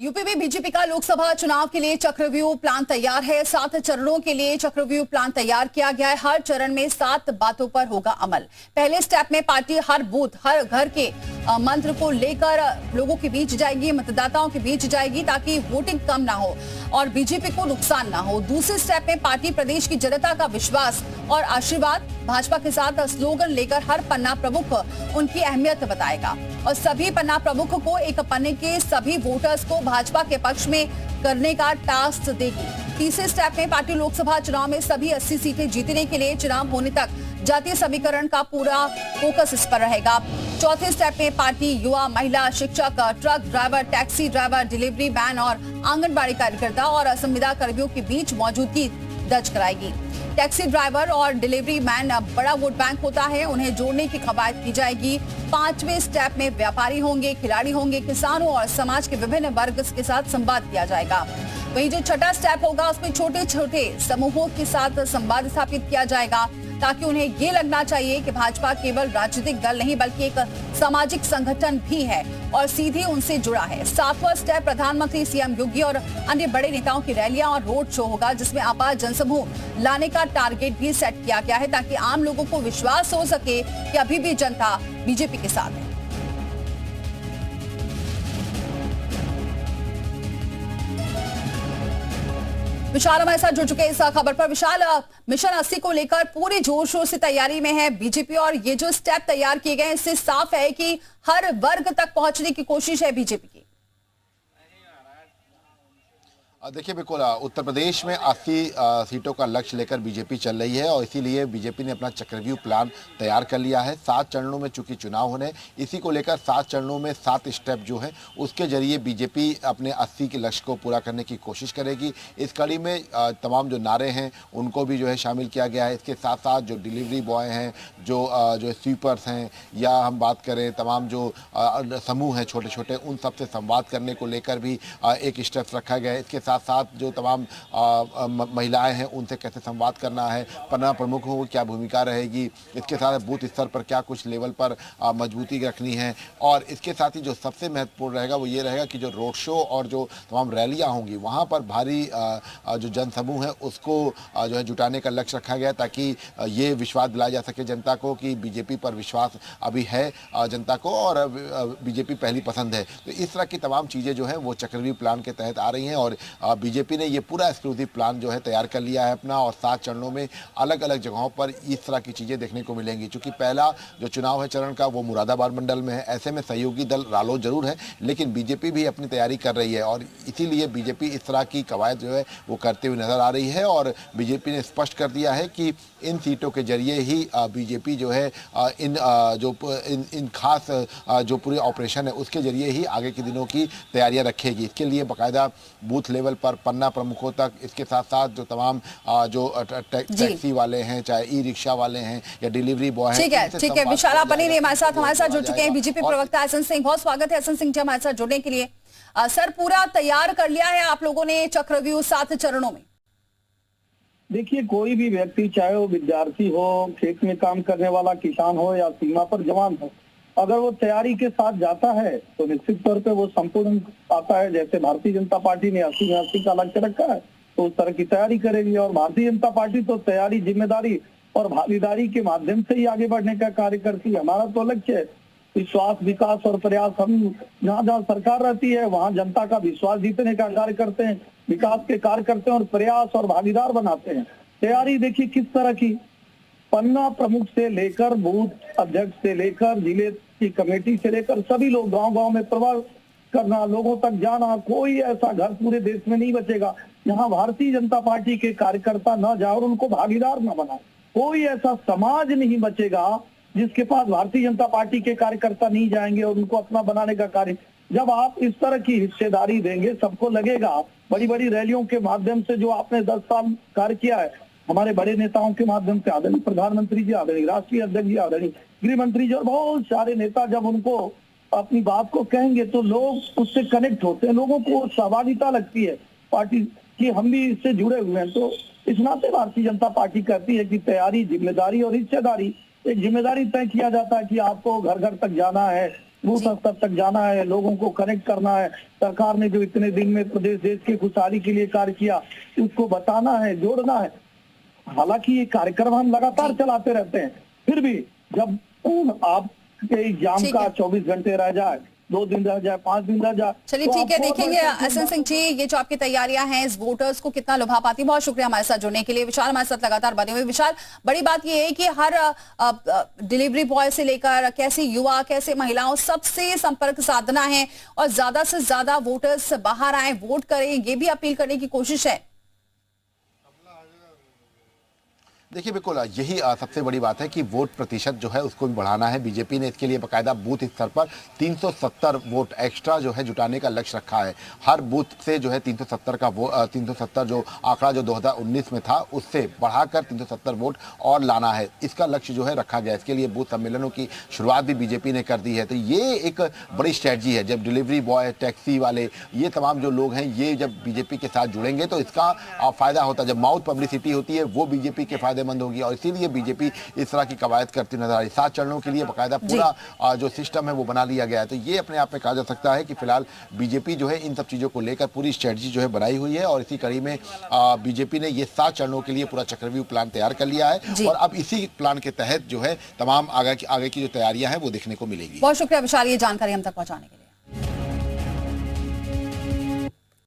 UP में BJP का लोकसभा चुनाव के लिए चक्रव्यूह प्लान तैयार है। 7 चरणों के लिए चक्रव्यूह प्लान तैयार किया गया है। हर चरण में 7 बातों पर होगा अमल। पहले स्टेप में पार्टी हर बूथ, हर घर के मंत्र को लेकर लोगों के बीच जाएगी, मतदाताओं के बीच जाएगी, ताकि वोटिंग कम ना हो और बीजेपी को नुकसान ना हो। दूसरे स्टेप में पार्टी प्रदेश की जनता का विश्वास और आशीर्वाद, भाजपा के साथ स्लोगन लेकर हर पन्ना प्रमुख उनकी अहमियत बताएगा और सभी पन्ना प्रमुख को एक पन्ने के सभी वोटर्स को भाजपा के पक्ष में करने का टास्क देगी। तीसरे स्टेप में पार्टी लोकसभा चुनाव में सभी 80 सीटें जीतने के लिए चुनाव होने तक जातीय समीकरण का पूरा फोकस इस पर रहेगा। चौथे स्टेप में पार्टी युवा, महिला, शिक्षक, truck driver, taxi driver, delivery man और आंगनबाड़ी कार्यकर्ता और संविदा कर्मियों के बीच मौजूदगी दर्ज कराएगी। टैक्सी ड्राइवर और डिलीवरी मैन बड़ा वोट बैंक होता है, उन्हें जोड़ने की कवायद की जाएगी। 5वें स्टेप में व्यापारी होंगे, खिलाड़ी होंगे, किसानों और समाज के विभिन्न वर्ग के साथ संवाद किया जाएगा। वहीं जो छठा स्टेप होगा उसमें छोटे छोटे समूहों के साथ संवाद स्थापित किया जाएगा, ताकि उन्हें ये लगना चाहिए कि भाजपा केवल राजनीतिक दल नहीं बल्कि एक सामाजिक संगठन भी है और सीधे उनसे जुड़ा है। 7वां स्टेप प्रधानमंत्री सीएम योगी और अन्य बड़े नेताओं की रैलियां और रोड शो होगा, जिसमें अपार जनसमूह लाने का टारगेट भी सेट किया गया है, ताकि आम लोगों को विश्वास हो सके कि अभी भी जनता बीजेपी के साथ है। विशाल हमारे साथ जुड़ चुके हैं इस खबर पर। विशाल, मिशन 80 को लेकर पूरे जोर शोर से तैयारी में है बीजेपी और ये जो स्टेप तैयार किए गए हैं इससे साफ है कि हर वर्ग तक पहुंचने की कोशिश है बीजेपी की। देखिए बिल्कुल, उत्तर प्रदेश में 80 सीटों का लक्ष्य लेकर बीजेपी चल रही है और इसीलिए बीजेपी ने अपना चक्रव्यूह प्लान तैयार कर लिया है। 7 चरणों में चूंकि चुनाव होने, इसी को लेकर 7 चरणों में 7 स्टेप जो है उसके जरिए बीजेपी अपने 80 के लक्ष्य को पूरा करने की कोशिश करेगी। इस कड़ी में तमाम जो नारे हैं उनको भी जो है शामिल किया गया है। इसके साथ साथ जो डिलीवरी बॉय हैं, जो स्वीपर्स हैं, या हम बात करें तमाम जो समूह हैं छोटे छोटे, उन सब से संवाद करने को लेकर भी एक स्टेप रखा गया है। इसके साथ साथ जो तमाम महिलाएं हैं उनसे कैसे संवाद करना है, पन्ना प्रमुखों को क्या भूमिका रहेगी, इसके साथ बूथ स्तर पर क्या कुछ लेवल पर मजबूती रखनी है। और इसके साथ ही जो सबसे महत्वपूर्ण रहेगा वो ये रहेगा कि जो रोड शो और जो तमाम रैलियां होंगी वहां पर भारी जो जनसमूह है उसको जो है जुटाने का लक्ष्य रखा गया, ताकि ये विश्वास दिलाया जा सके जनता को कि बीजेपी पर विश्वास अभी है जनता को और बीजेपी पहली पसंद है। तो इस तरह की तमाम चीज़ें जो है वो चक्रव्यूह प्लान के तहत आ रही हैं और बीजेपी ने ये पूरा एक्सक्लूसिव प्लान जो है तैयार कर लिया है अपना और 7 चरणों में अलग अलग जगहों पर इस तरह की चीज़ें देखने को मिलेंगी। क्योंकि पहला जो चुनाव है चरण का वो मुरादाबाद मंडल में है, ऐसे में सहयोगी दल रालोद जरूर है लेकिन बीजेपी भी अपनी तैयारी कर रही है और इसीलिए बीजेपी इस तरह की कवायद जो है वो करते हुए नजर आ रही है। और बीजेपी ने स्पष्ट कर दिया है कि इन सीटों के जरिए ही बीजेपी जो है इन खास जो पूरे ऑपरेशन है उसके जरिए ही आगे के दिनों की तैयारियां रखेगी। इसके लिए बाकायदा बूथ लेवल पर पन्ना प्रमुखों तक, इसके साथ साथ जो तमाम जो टैक्सी वाले हैं, चाहे ई रिक्शा वाले हैं या डिलीवरी बॉय हैं। ठीक है विशाल बनी ने हमारे साथ जुड़ चुके हैं बीजेपी प्रवक्ता हसन सिंह। बहुत स्वागत है हसन सिंह जी हमारे साथ जुड़ने के लिए। सर, पूरा तैयार कर लिया है आप लोगों ने चक्रव्यूह 7 चरणों में? देखिए, कोई भी व्यक्ति, चाहे वो विद्यार्थी हो, खेत में काम करने वाला किसान हो या सीमा पर जवान हो, अगर वो तैयारी के साथ जाता है तो निश्चित तौर पे वो संपूर्ण आता है। जैसे भारतीय जनता पार्टी ने 80 में 80 का लक्ष्य रखा है तो उस तरह की तैयारी करेगी और भारतीय जनता पार्टी तो तैयारी, जिम्मेदारी और भागीदारी के माध्यम से ही आगे बढ़ने का कार्य करती है। हमारा तो लक्ष्य है विश्वास, विकास और प्रयास। हम जहाँ जहाँ सरकार रहती है वहाँ जनता का विश्वास जीतने का कार्य करते हैं, विकास के कार्य करते हैं और प्रयास और भागीदार बनाते हैं। तैयारी देखिए किस तरह की, पन्ना प्रमुख से लेकर बूथ अध्यक्ष से लेकर जिले की कमेटी से लेकर सभी लोग गांव गांव में प्रवास करना, लोगों तक जाना। कोई ऐसा घर पूरे देश में नहीं बचेगा यहाँ भारतीय जनता पार्टी के कार्यकर्ता न जाए और उनको भागीदार न बनाए। कोई ऐसा समाज नहीं बचेगा जिसके पास भारतीय जनता पार्टी के कार्यकर्ता नहीं जाएंगे और उनको अपना बनाने का कार्य। जब आप इस तरह की हिस्सेदारी देंगे, सबको लगेगा बड़ी बड़ी रैलियों के माध्यम से जो आपने 10 साल कार्य किया है, हमारे बड़े नेताओं के माध्यम से, आदरणीय प्रधानमंत्री जी, आदरणीय राष्ट्रीय अध्यक्ष जी, आदरणीय गृह मंत्री जी और बहुत सारे नेता जब उनको अपनी बात को कहेंगे तो लोग उससे कनेक्ट होते हैं, लोगों को सहभागिता लगती है पार्टी की, हम भी इससे जुड़े हुए हैं। तो इस नाते भारतीय जनता पार्टी कहती है कि तैयारी, जिम्मेदारी और हिस्सेदारी, एक जिम्मेदारी तय किया जाता है कि आपको घर घर तक जाना है, बूथ स्तर तक जाना है, लोगों को कनेक्ट करना है। सरकार ने जो इतने दिन में प्रदेश देश की खुशहाली के लिए कार्य किया, उसको बताना है, जोड़ना है। हालांकि ये कार्यक्रम हम लगातार चलाते रहते हैं, फिर भी जब आपके एग्जाम ठीक का है। 24 घंटे रह जाए, 2 दिन रह जाए, 5 दिन रह जाए, चलिए तो ठीक है, आप देखेंगे forward एसएन सिंह जी, ये जो आपकी तैयारियां हैं इस वोटर्स को कितना लुभा पाती है। बहुत शुक्रिया हमारे साथ जुड़ने के लिए। विशाल हमारे साथ लगातार बने हुए। विशाल, बड़ी बात ये है कि हर डिलीवरी बॉय से लेकर कैसे युवा, कैसे महिलाओं, सबसे संपर्क साधना है और ज्यादा से ज्यादा वोटर्स बाहर आए, वोट करें, ये भी अपील करने की कोशिश है। देखिए बिल्कुल यही सबसे बड़ी बात है कि वोट प्रतिशत जो है उसको भी बढ़ाना है। बीजेपी ने इसके लिए बाकायदा बूथ स्तर पर 370 वोट एक्स्ट्रा जो है जुटाने का लक्ष्य रखा है। हर बूथ से जो है 370 का 370 जो आंकड़ा जो 2019 में था उससे बढ़ाकर 370 वोट और लाना है, इसका लक्ष्य जो है रखा गया। इसके लिए बूथ सम्मेलनों की शुरुआत भी बीजेपी ने कर दी है। तो ये एक बड़ी स्ट्रैटेजी है। जब डिलीवरी बॉय, टैक्सी वाले, ये तमाम जो लोग हैं, ये जब बीजेपी के साथ जुड़ेंगे तो इसका फायदा होता है। जब माउथ पब्लिसिटी होती है वो बीजेपी के फायदेमंद होगी और इसीलिए बीजेपी इस तरह की कवायद करती नजर आ रही। 7 चरणों के लिए बाकायदा पूरा जो सिस्टम है वो बना लिया गया है। तो ये अपने आप में कहा जा सकता है कि फिलहाल बीजेपी जो है इन सब चीजों को लेकर पूरी स्ट्रेटजी जो है बनाई हुई है और इसी कड़ी में बीजेपी ने ये 7 चरणों के लिए पूरा चक्रव्यूह प्लान तैयार कर लिया है और अब इसी प्लान के तहत जो है तमाम आगे की जो तैयारियां हैं वो देखने को मिलेगी। बहुत शुक्रिया विशाल, ये जानकारी हम तक पहुंचाने के लिए।